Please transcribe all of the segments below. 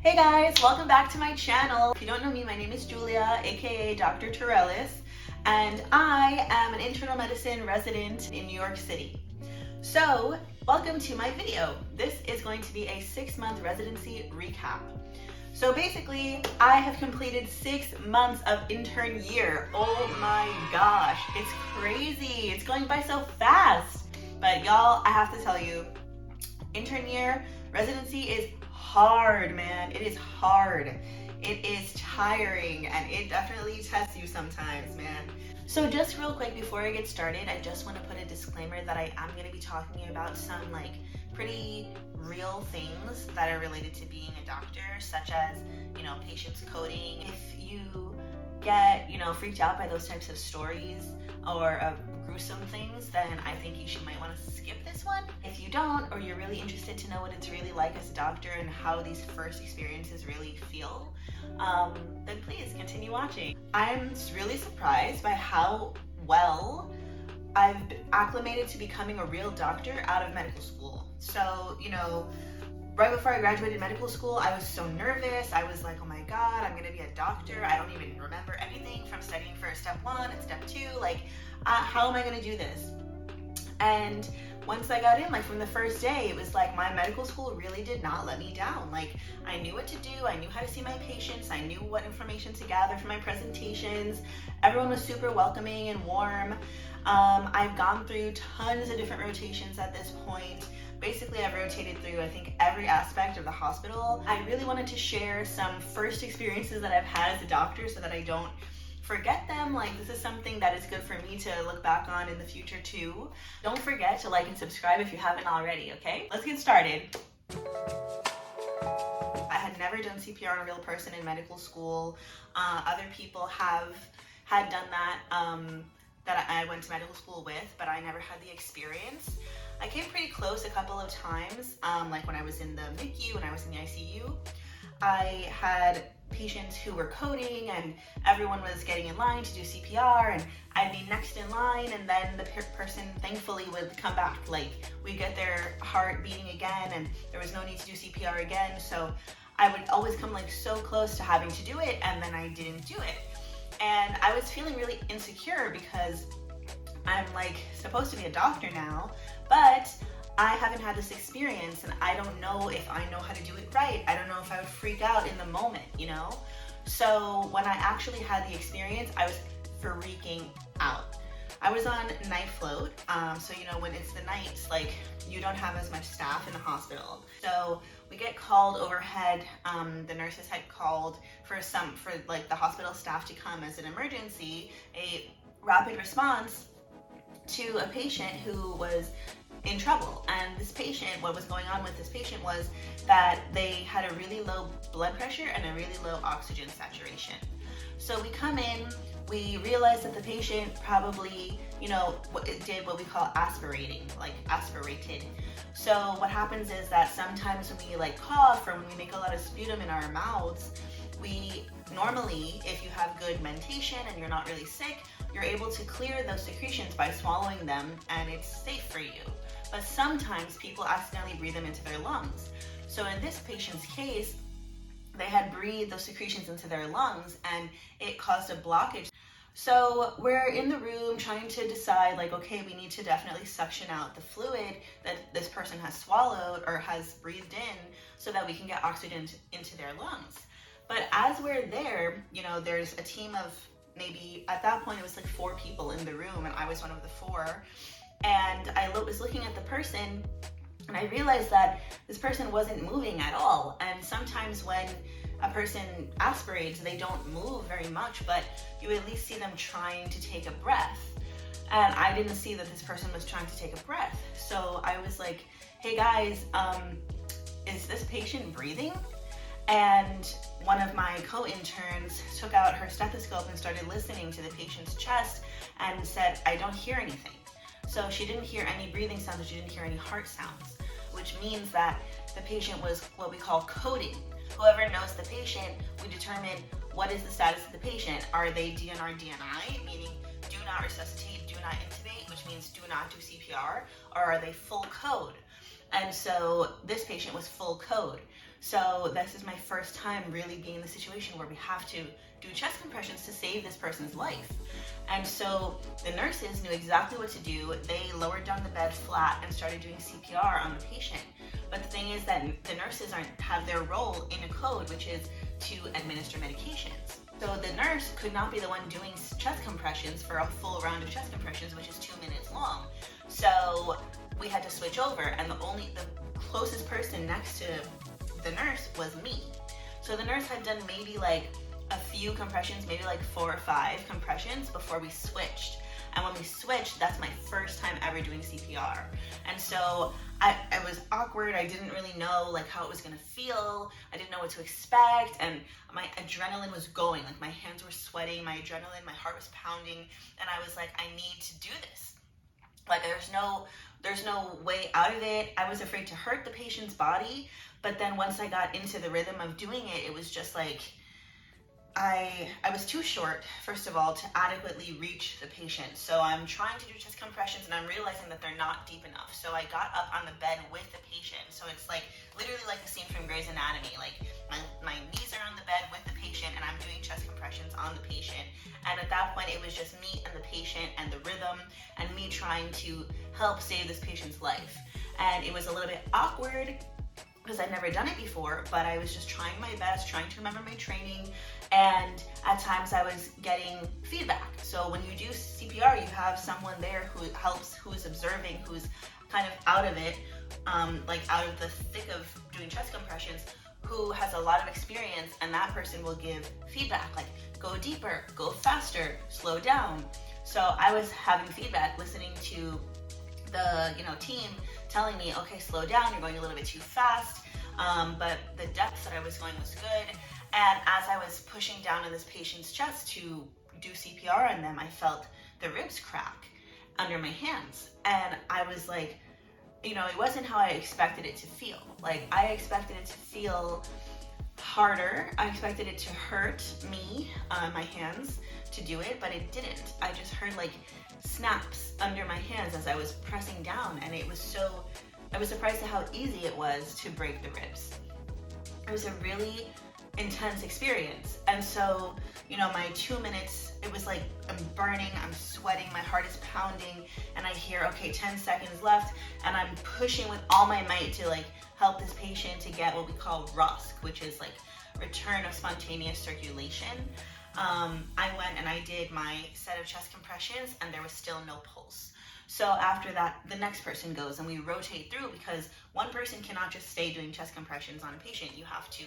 Hey guys, welcome back to my channel. If you don't know me, my name is Julia, aka Dr. Torellis, and I am an internal medicine resident in New York City. So, welcome to my video. This is going to be a 6-month residency recap. So basically, I have completed 6 months of intern year. Oh my gosh, it's crazy. It's going by so fast. But y'all, I have to tell you, intern year, residency is hard, man. It is hard. It is tiring, and it definitely tests you sometimes, man. So just real quick before I get started, I just want to put a disclaimer that I am going to be talking about some pretty real things that are related to being a doctor, such as, patients coding. If you get, freaked out by those types of stories or gruesome things, then I think you might want to skip this one. If you don't, or you're really interested to know what it's really like as a doctor and how these first experiences really feel, then please continue watching. I'm really surprised by how well I've acclimated to becoming a real doctor out of medical school. So, right before I graduated medical school, I was so nervous. I was like, oh my God, I'm gonna be a doctor. I don't even remember anything from studying for step 1 and step 2. How am I gonna do this? And once I got in, from the first day, it was like my medical school really did not let me down. I knew what to do. I knew how to see my patients. I knew what information to gather for my presentations. Everyone was super welcoming and warm. I've gone through tons of different rotations at this point. Basically, I've rotated through, I think, every aspect of the hospital. I really wanted to share some first experiences that I've had as a doctor so that I don't forget them. This is something that is good for me to look back on in the future too. Don't forget to like and subscribe if you haven't already, okay? Let's get started. I had never done CPR on a real person in medical school. Other people had done that, that I went to medical school with, but I never had the experience. I came pretty close a couple of times, when I was in the NICU, when I was in the ICU. I had patients who were coding and everyone was getting in line to do CPR, and I'd be next in line, and then the person thankfully would come back. We'd get their heart beating again and there was no need to do CPR again. So I would always come so close to having to do it, and then I didn't do it. And I was feeling really insecure because I'm supposed to be a doctor now, but I haven't had this experience and I don't know if I know how to do it right. I don't know if I would freak out in the moment, So when I actually had the experience, I was freaking out. I was on night float, so when it's the nights, you don't have as much staff in the hospital. So we get called overhead. The nurses had called for the hospital staff to come as an emergency, a rapid response to a patient who was in trouble. And this patient, what was going on with this patient was that they had a really low blood pressure and a really low oxygen saturation. So we come in, we realize that the patient probably, did what we call aspirating, aspirated. So what happens is that sometimes when we cough or when we make a lot of sputum in our mouths, we normally, if you have good mentation and you're not really sick, you're able to clear those secretions by swallowing them, and it's safe for you. But sometimes people accidentally breathe them into their lungs. So in this patient's case, they had breathed those secretions into their lungs and it caused a blockage. So we're in the room trying to decide, okay, we need to definitely suction out the fluid that this person has swallowed or has breathed in so that we can get oxygen into their lungs. But as we're there, there's a team of maybe, at that point it was 4 people in the room, and I was one of the 4. And I was looking at the person and I realized that this person wasn't moving at all. And sometimes when a person aspirates, they don't move very much, but you at least see them trying to take a breath. And I didn't see that this person was trying to take a breath. So I was like, hey guys, is this patient breathing? And one of my co-interns took out her stethoscope and started listening to the patient's chest and said, I don't hear anything. So she didn't hear any breathing sounds, and she didn't hear any heart sounds, which means that the patient was what we call coding. Whoever knows the patient, we determine what is the status of the patient. Are they DNR DNI, meaning do not resuscitate, do not intubate, which means do not do CPR, or are they full code? And so this patient was full code. So this is my first time really being in the situation where we have to do chest compressions to save this person's life. And so the nurses knew exactly what to do. They lowered down the bed flat and started doing CPR on the patient. But the thing is that the nurses have their role in a code, which is to administer medications. So the nurse could not be the one doing chest compressions for a full round of chest compressions, which is 2 minutes long. So we had to switch over, and the closest person next to the nurse was me. So the nurse had done maybe like a few compressions, maybe like 4 or 5 compressions before we switched. And when we switched, that's my first time ever doing CPR. And so I was awkward. I didn't really know like how it was gonna feel. I didn't know what to expect, and my adrenaline was going. Like my hands were sweating, my adrenaline, my heart was pounding, and I was like, I need to do this. Like there's no way out of it. I was afraid to hurt the patient's body, but then once I got into the rhythm of doing it, it was just like I was too short, first of all, to adequately reach the patient. So I'm trying to do chest compressions and I'm realizing that they're not deep enough. So I got up on the bed with the patient. So it's like literally like the scene from Grey's Anatomy. Like my knees are on the bed with the patient and I'm doing chest compressions on the patient. And at that point, it was just me and the patient and the rhythm and me trying to help save this patient's life. And it was a little bit awkward because I'd never done it before, but I was just trying my best, trying to remember my training, and at times I was getting feedback. So when you do CPR, you have someone there who helps, who's observing, who's kind of out of it, like out of the thick of doing chest compressions, who has a lot of experience, and that person will give feedback, like go deeper, go faster, slow down. So I was having feedback, listening to the team telling me, okay, slow down, you're going a little bit too fast, but the depth that I was going was good. And as I was pushing down on this patient's chest to do CPR on them, I felt the ribs crack under my hands. And I was like, it wasn't how I expected it to feel. Like I expected it to feel harder. I expected it to hurt me, my hands, to do it, but it didn't. I just heard like snaps under my hands as I was pressing down, and I was surprised at how easy it was to break the ribs. It was a really intense experience. And so, my 2 minutes, it was like I'm burning, I'm sweating, my heart is pounding, and I hear, okay, 10 seconds left, and I'm pushing with all my might to like help this patient to get what we call ROSC, which is like return of spontaneous circulation. I went and I did my set of chest compressions and there was still no pulse. So after that, the next person goes and we rotate through, because one person cannot just stay doing chest compressions on a patient. You have to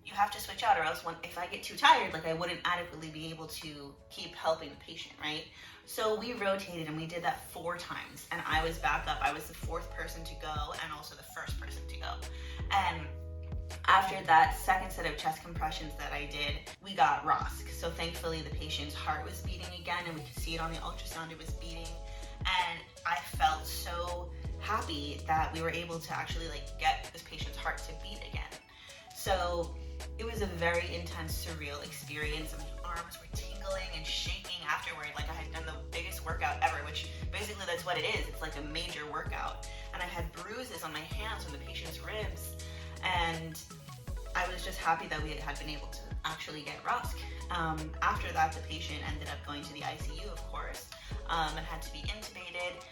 you have to switch out, or else if I get too tired, like I wouldn't adequately be able to keep helping the patient, right? So we rotated and we did that 4 times, and I was back up. I was the 4th person to go and also the 1st person to go. And after that second set of chest compressions that I did, we got ROSC. So thankfully the patient's heart was beating again, and we could see it on the ultrasound, it was beating. And I felt so happy that we were able to actually like get this patient's heart to beat again. So it was a very intense, surreal experience. My arms were tingling and shaking afterward, like I had done the biggest workout ever, which basically that's what it is. It's like a major workout. And I had bruises on my hands from the patient's ribs. And I was just happy that we had been able to actually get ROSC. After that, the patient ended up going to the ICU, of course, and had to be intubated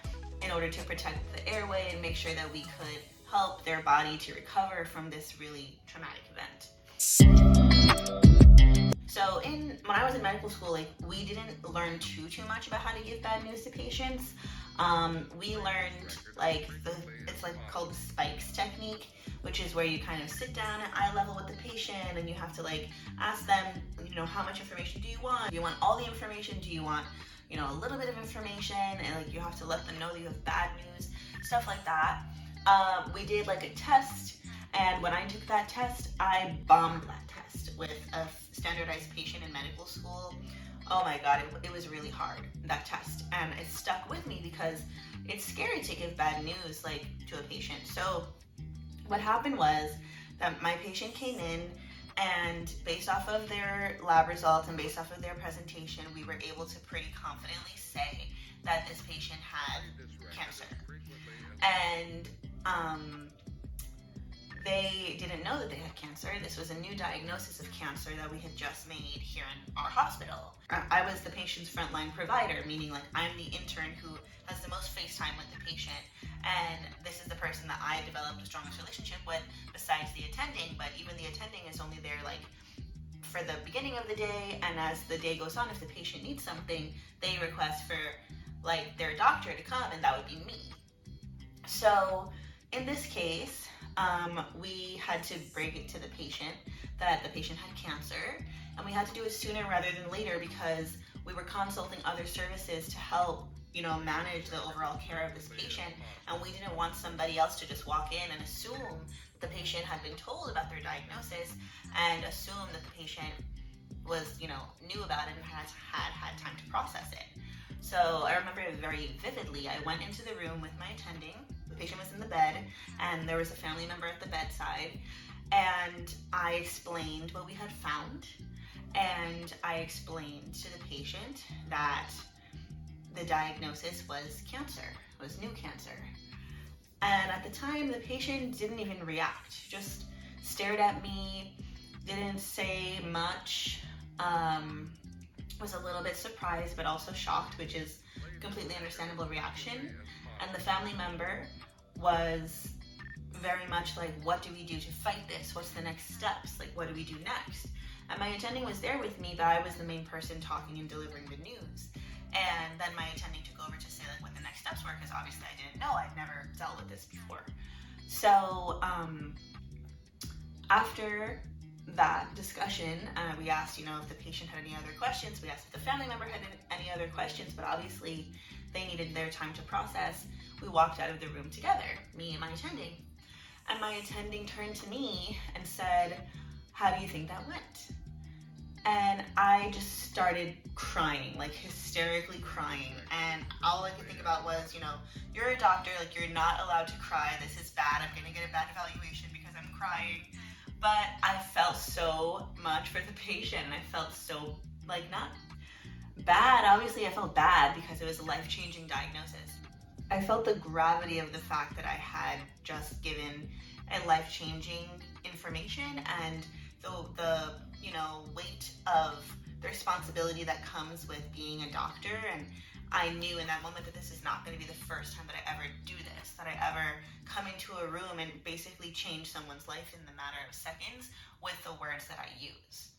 in order to protect the airway and make sure that we could help their body to recover from this really traumatic event. So when I was in medical school, like we didn't learn too much about how to give bad news to patients. We learned it's called the spikes technique, which is where you kind of sit down at eye level with the patient and you have to like ask them, how much information do you want? Do you want all the information? Do you want, a little bit of information? And like you have to let them know that you have bad news, stuff like that. We did like a test, and when I took that test, I bombed that test with a standardized patient in medical school. Oh my God, it was really hard, that test. And it stuck with me because it's scary to give bad news like to a patient. So what happened was that my patient came in, and based off of their lab results and based off of their presentation, we were able to pretty confidently say that this patient had cancer. And they didn't know that they had cancer. This was a new diagnosis of cancer that we had just made here in our hospital. I was the patient's frontline provider, meaning like I'm the intern who has the most face time with the patient, and this is the person that I developed the strongest relationship with besides the attending. But even the attending is only there like for the beginning of the day, and as the day goes on, if the patient needs something, they request for like their doctor to come, and that would be me. So in this case, we had to break it to the patient that the patient had cancer, and we had to do it sooner rather than later because we were consulting other services to help, manage the overall care of this patient, and we didn't want somebody else to just walk in and assume the patient had been told about their diagnosis and assume that the patient was, knew about it and had time to process it. So I remember it very vividly. I went into the room with my attending. The patient was in the bed, and there was a family member at the bedside, and I explained what we had found, and I explained to the patient that the diagnosis was cancer, was new cancer. And at the time, the patient didn't even react, just stared at me, didn't say much, was a little bit surprised, but also shocked, which is a completely understandable reaction. And the family member was very much like, what do we do to fight this? What's the next steps? Like, what do we do next? And my attending was there with me, but I was the main person talking and delivering the news. And then my attending took over to say like what the next steps were, because obviously I didn't know. I'd never dealt with this before. So after that discussion, we asked, if the patient had any other questions. We asked if the family member had any other questions, but obviously they needed their time to process. We walked out of the room together, me and my attending. And my attending turned to me and said, "How do you think that went?" And I just started crying, like hysterically crying. And all I could think about was, you're a doctor, like you're not allowed to cry. This is bad. I'm gonna get a bad evaluation because I'm crying. But I felt so much for the patient. I felt so, not bad. Obviously, I felt bad because it was a life-changing diagnosis. I felt the gravity of the fact that I had just given a life-changing information, and the weight of the responsibility that comes with being a doctor. And I knew in that moment that this is not going to be the first time that I ever do this, that I ever come into a room and basically change someone's life in the matter of seconds with the words that I use.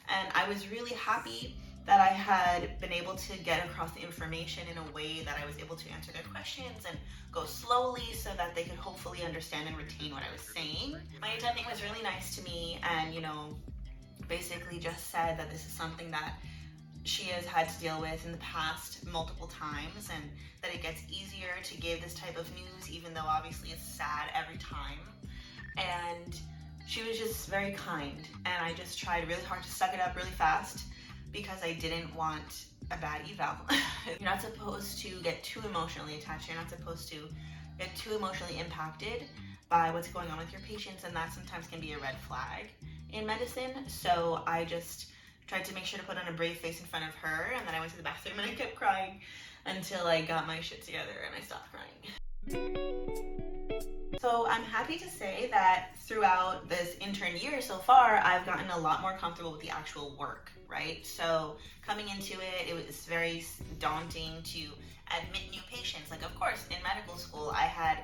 And I was really happy that I had been able to get across the information in a way that I was able to answer their questions and go slowly so that they could hopefully understand and retain what I was saying. My attending was really nice to me and, basically just said that this is something that she has had to deal with in the past multiple times, and that it gets easier to give this type of news, even though obviously it's sad every time. And she was just very kind, and I just tried really hard to suck it up really fast because I didn't want a bad eval. You're not supposed to get too emotionally attached. You're not supposed to get too emotionally impacted by what's going on with your patients, and that sometimes can be a red flag in medicine. So I just tried to make sure to put on a brave face in front of her, and then I went to the bathroom and I kept crying until I got my shit together and I stopped crying. So I'm happy to say that throughout this intern year so far, I've gotten a lot more comfortable with the actual work, right? So coming into it, it was very daunting to admit new patients. Like, of course, in medical school, I had,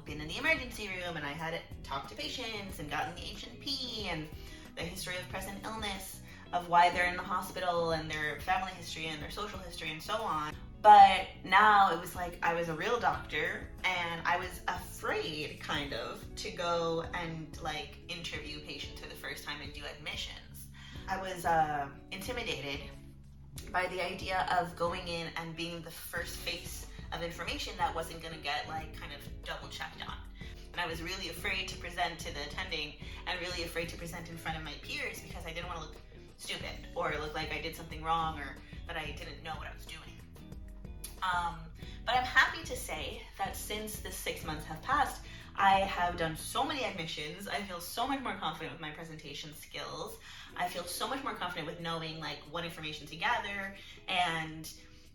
been in the emergency room and I had talked to patients and gotten the H&P and the history of present illness, of why they're in the hospital and their family history and their social history and so on. But now it was like I was a real doctor and I was afraid kind of to go and interview patients for the first time and do admissions. I was intimidated by the idea of going in and being the first face of information that wasn't going to get kind of double checked on. And I was really afraid to present to the attending and really afraid to present in front of my peers because I didn't want to look stupid or look like I did something wrong or that I didn't know what I was doing. But I'm happy to say that since the 6 months have passed, I have done so many admissions. I feel so much more confident with my presentation skills. I feel so much more confident with knowing what information to gather and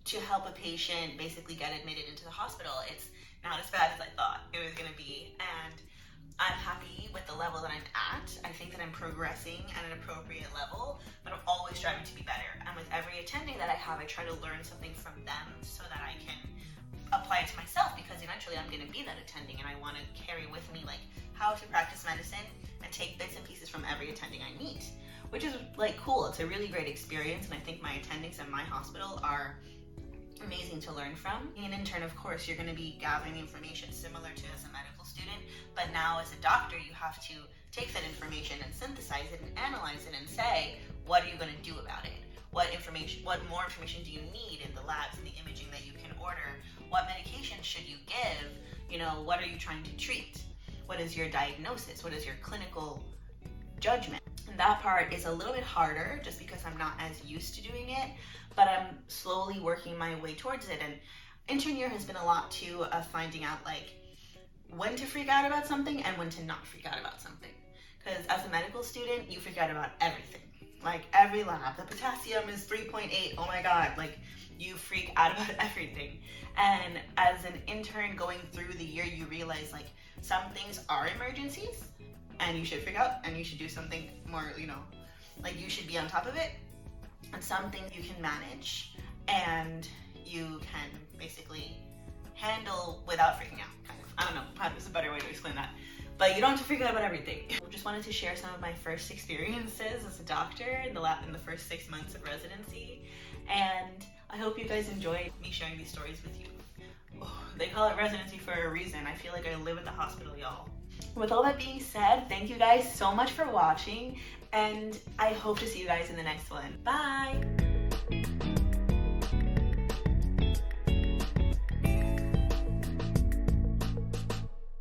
to help a patient basically get admitted into the hospital. It's not as bad as I thought it was going to be. And I'm happy with the level that I'm at. I think that I'm progressing at an appropriate level, but I'm always striving to be better. And with every attending that I have, I try to learn something from them so that I can apply it to myself, because eventually I'm going to be that attending and I want to carry with me like how to practice medicine and take bits and pieces from every attending I meet, which is like cool. It's a really great experience, and I think my attendings at my hospital are amazing to learn from. Being an intern, of course, you're going to be gathering information similar to as a medical student, but now as a doctor you have to take that information and synthesize it and analyze it and say, what are you going to do about it? What more information do you need in the labs and the imaging that you can order? What medication should you give? You know, what are you trying to treat? What is your diagnosis? What is your clinical judgment? And that part is a little bit harder just because I'm not as used to doing it, but I'm slowly working my way towards it. And intern year has been a lot too of finding out like when to freak out about something and when to not freak out about something. Because as a medical student, you freak out about everything. Like every lab, the potassium is 3.8, oh my God, like you freak out about everything. And as an intern going through the year, you realize like some things are emergencies and you should freak out and you should do something more, you know, like you should be on top of it. And some things you can manage and you can basically handle without freaking out, kind of. I don't know, how is a better way to explain that. But you don't have to freak out about everything. I just wanted to share some of my first experiences as a doctor in the first 6 months of residency. And I hope you guys enjoyed me sharing these stories with you. Oh, they call it residency for a reason. I feel like I live at the hospital, y'all. With all that being said, thank you guys so much for watching, and I hope to see you guys in the next one. Bye!